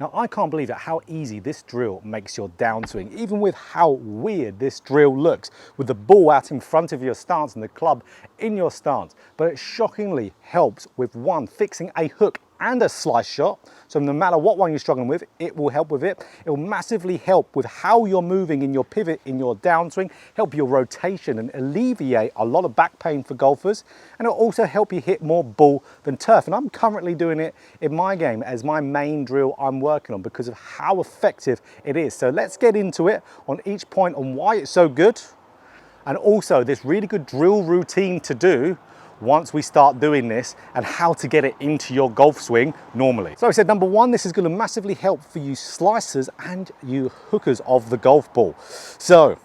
Now, I can't believe it how easy this drill makes your downswing, even with how weird this drill looks, with the ball out in front of your stance and the club in your stance. But it shockingly helps with one, fixing a hook and a slice shot. So no matter what one you're struggling with, it will help with it. It will massively help with how you're moving in your pivot, in your downswing, help your rotation and alleviate a lot of back pain for golfers. And it'll also help you hit more ball than turf. And I'm currently doing it in my game as my main drill I'm working on because of how effective it is. So let's get into it on each point on why it's so good. And also this really good drill routine to do once we start doing this and how to get it into your golf swing normally. So I said, number one, this is going to massively help for you slicers and you hookers of the golf ball. So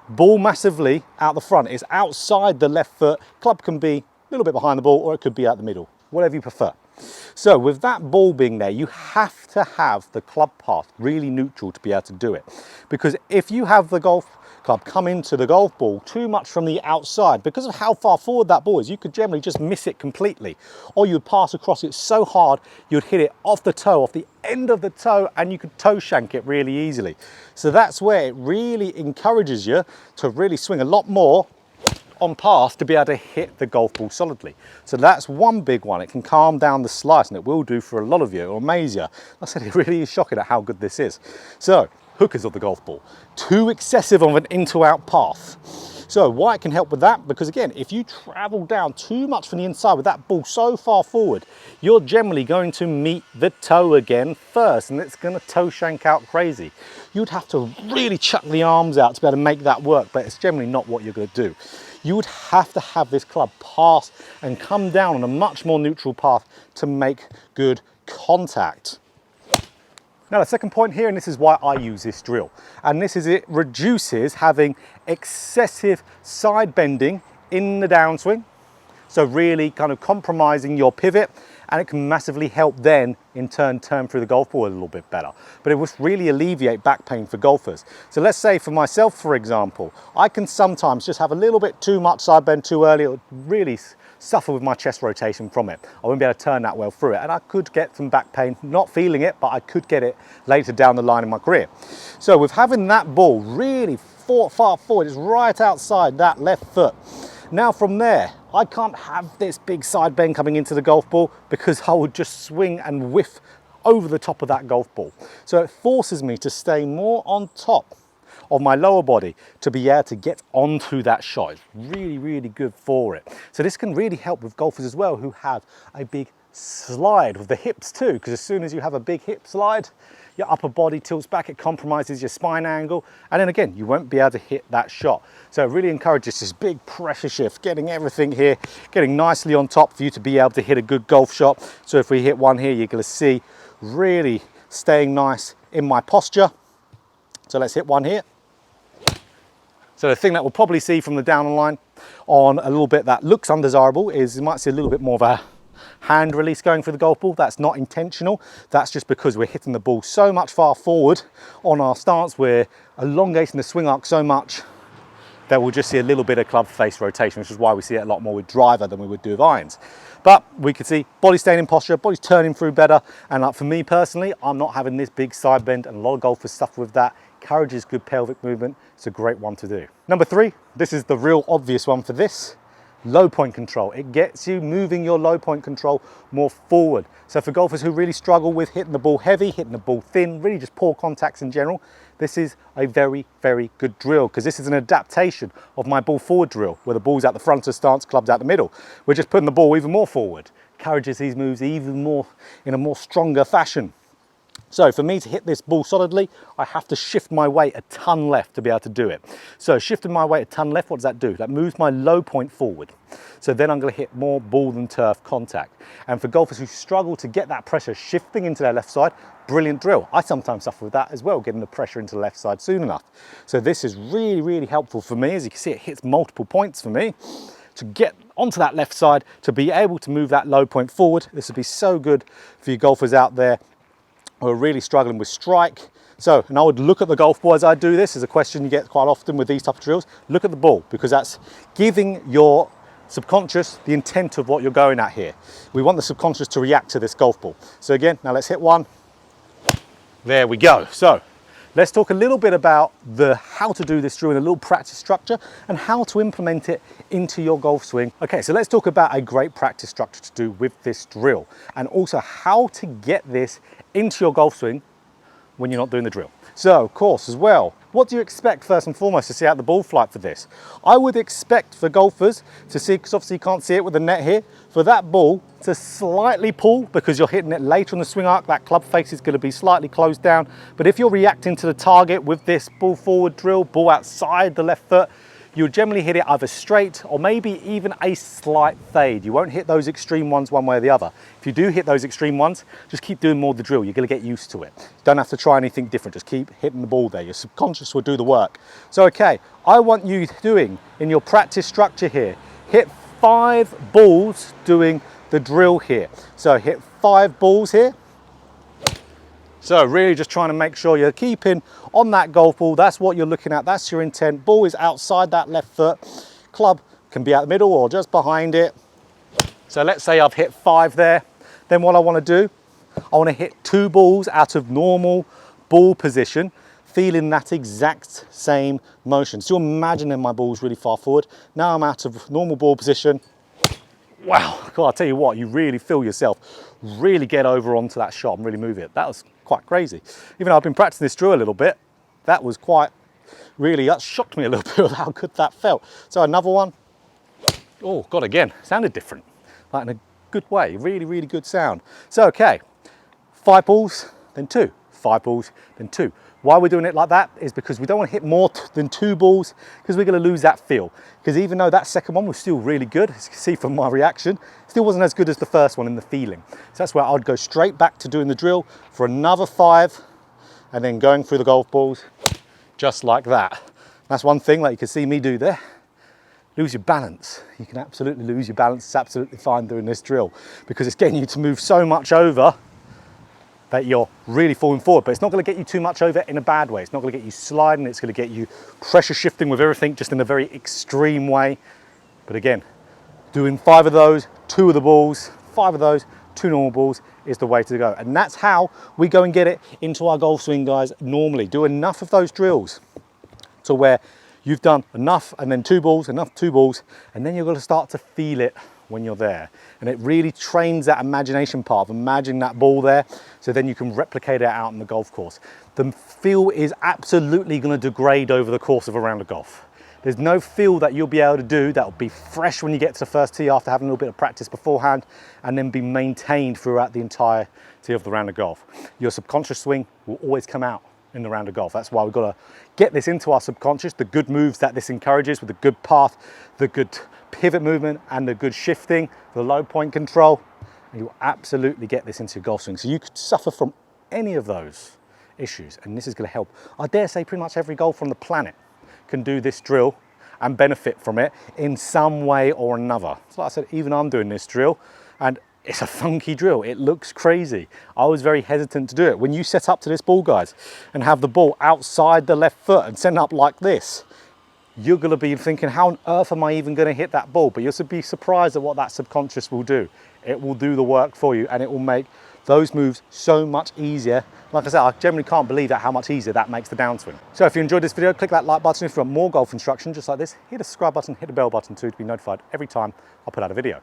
ball massively out the front is outside the left foot. Club can be a little bit behind the ball or it could be out the middle, whatever you prefer. So with that ball being there, you have to have the club path really neutral to be able to do it. Because if you have the golf club come into the golf ball too much from the outside, because of how far forward that ball is, you could generally just miss it completely. Or you'd pass across it so hard, you'd hit it off the toe, off the end of the toe, and you could toe shank it really easily. So that's where it really encourages you to really swing a lot more on path to be able to hit the golf ball solidly. So that's one big one. It can calm down the slice, and it will do for a lot of you. It'll amaze you. Like I said, it really is shocking at how good this is. So hookers of the golf ball, too excessive of an in-to-out path. So why it can help with that, because again, if you travel down too much from the inside with that ball so far forward, you're generally going to meet the toe again first, and it's going to toe shank out crazy. You'd have to really chuck the arms out to be able to make that work, but it's generally not what you're going to do. You would have to have this club pass and come down on a much more neutral path to make good contact. Now the second point here, and this is why I use this drill, and this is it reduces having excessive side bending in the downswing. So really kind of compromising your pivot, and it can massively help then in turn through the golf ball a little bit better. But it will really alleviate back pain for golfers. So let's say for myself, for example, I can sometimes just have a little bit too much side bend too early, or really suffer with my chest rotation from it. I wouldn't be able to turn that well through it, and I could get some back pain, not feeling it, but I could get it later down the line in my career. So with having that ball really far forward, it's right outside that left foot. Now from there, I can't have this big side bend coming into the golf ball because I would just swing and whiff over the top of that golf ball. So it forces me to stay more on top of my lower body to be able to get onto that shot. It's really, really good for it. So this can really help with golfers as well who have a big slide with the hips too, because as soon as you have a big hip slide, your upper body tilts back, it compromises your spine angle, and then again, you won't be able to hit that shot. So it really encourages this big pressure shift, getting everything here, getting nicely on top for you to be able to hit a good golf shot. So if we hit one here, you're gonna see really staying nice in my posture. So let's hit one here. So the thing that we'll probably see from the down the line on a little bit that looks undesirable is you might see a little bit more of a hand release going through the golf ball. That's not intentional. That's just because we're hitting the ball so much far forward on our stance. We're elongating the swing arc so much that we'll just see a little bit of club face rotation, which is why we see it a lot more with driver than we would do with irons. But we could see body staying in posture, body's turning through better. And like for me personally, I'm not having this big side bend, and a lot of golfers suffer with that. Encourages good pelvic movement. It's a great one to do. Number three, this is the real obvious one for this. Low point control. It gets you moving your low point control more forward. So for golfers who really struggle with hitting the ball heavy, hitting the ball thin, really just poor contacts in general, this is a very, very good drill, because this is an adaptation of my ball forward drill, where the ball's out the front of stance, club's out the middle. We're just putting the ball even more forward. Encourages these moves even more in a more stronger fashion. So for me to hit this ball solidly, I have to shift my weight a ton left to be able to do it. So shifting my weight a ton left, what does that do? That moves my low point forward. So then I'm going to hit more ball than turf contact. And for golfers who struggle to get that pressure shifting into their left side, brilliant drill. I sometimes suffer with that as well, getting the pressure into the left side soon enough. So this is really, really helpful for me. As you can see, it hits multiple points for me to get onto that left side, to be able to move that low point forward. This would be so good for you golfers out there who are really struggling with strike. So, and I would look at the golf ball as I do this. Is a question you get quite often with these type of drills. Look at the ball, because that's giving your subconscious the intent of what you're going at here. We want the subconscious to react to this golf ball. So again, now let's hit one. There we go. So let's talk a little bit about how to do this drill in a little practice structure and how to implement it into your golf swing. Okay, so let's talk about a great practice structure to do with this drill and also how to get this into your golf swing when you're not doing the drill. So, of course, as well, what do you expect first and foremost to see out the ball flight for this? I would expect for golfers to see, because obviously you can't see it with the net here, for that ball to slightly pull because you're hitting it later on the swing arc. That club face is going to be slightly closed down. But if you're reacting to the target with this ball forward drill, ball outside the left foot, you'll generally hit it either straight or maybe even a slight fade. You won't hit those extreme ones one way or the other. If you do hit those extreme ones, just keep doing more of the drill. You're going to get used to it. You don't have to try anything different. Just keep hitting the ball there. Your subconscious will do the work. So, okay, I want you doing in your practice structure here, hit 5 balls doing the drill here. So hit 5 balls here. So really just trying to make sure you're keeping on that golf ball. That's what you're looking at. That's your intent. Ball is outside that left foot. Club can be out the middle or just behind it. So let's say I've hit 5 there. Then what I want to do, I want to hit 2 balls out of normal ball position, feeling that exact same motion. So imagining my ball's really far forward. Now I'm out of normal ball position. Wow, God, I'll tell you what, you really feel yourself really get over onto that shot and really move it. That was quite crazy. Even though I've been practicing this drill a little bit, that was quite, really, that shocked me a little bit with how good that felt. So another one. Oh, God, again, sounded different, like in a good way, really, really good sound. So, okay, 5 balls, then 2, 5 balls, then 2. Why we're doing it like that is because we don't want to hit more than 2 balls because we're going to lose that feel. Because even though that second one was still really good, as you can see from my reaction, still wasn't as good as the first one in the feeling. So that's where I'd go straight back to doing the drill for another 5 and then going through the golf balls just like that. That's one thing like you can see me do there. Lose your balance. You can absolutely lose your balance. It's absolutely fine doing this drill because it's getting you to move so much over that you're really falling forward, but it's not going to get you too much over in a bad way. It's not going to get you sliding. It's going to get you pressure shifting with everything just in a very extreme way. But again, doing 5 of those, 2 of the balls, 5 of those, 2 normal balls is the way to go. And that's how we go and get it into our golf swing, guys. Normally do enough of those drills to where you've done enough and then 2 balls, enough 2 balls, and then you're going to start to feel it when you're there. And it really trains that imagination part of imagining that ball there, so then you can replicate it out on the golf course. The feel is absolutely going to degrade over the course of a round of golf. There's no feel that you'll be able to do that will be fresh when you get to the first tee after having a little bit of practice beforehand and then be maintained throughout the entirety of the round of golf. Your subconscious swing will always come out in the round of golf. That's why we've got to get this into our subconscious, the good moves that this encourages with the good path, the good pivot movement and the good shifting, the low point control, and you'll absolutely get this into your golf swing. So you could suffer from any of those issues and this is going to help. I dare say pretty much every golfer on the planet can do this drill and benefit from it in some way or another. So like I said, even I'm doing this drill and it's a funky drill. It looks crazy. I was very hesitant to do it. When you set up to this ball, guys, and have the ball outside the left foot and set up like this, you're going to be thinking, how on earth am I even going to hit that ball? But you'll be surprised at what that subconscious will do. It will do the work for you and it will make those moves so much easier. Like I said, I generally can't believe that how much easier that makes the downswing. So if you enjoyed this video, click that like button. If you want more golf instruction just like this, hit the subscribe button, hit the bell button too to be notified every time I put out a video.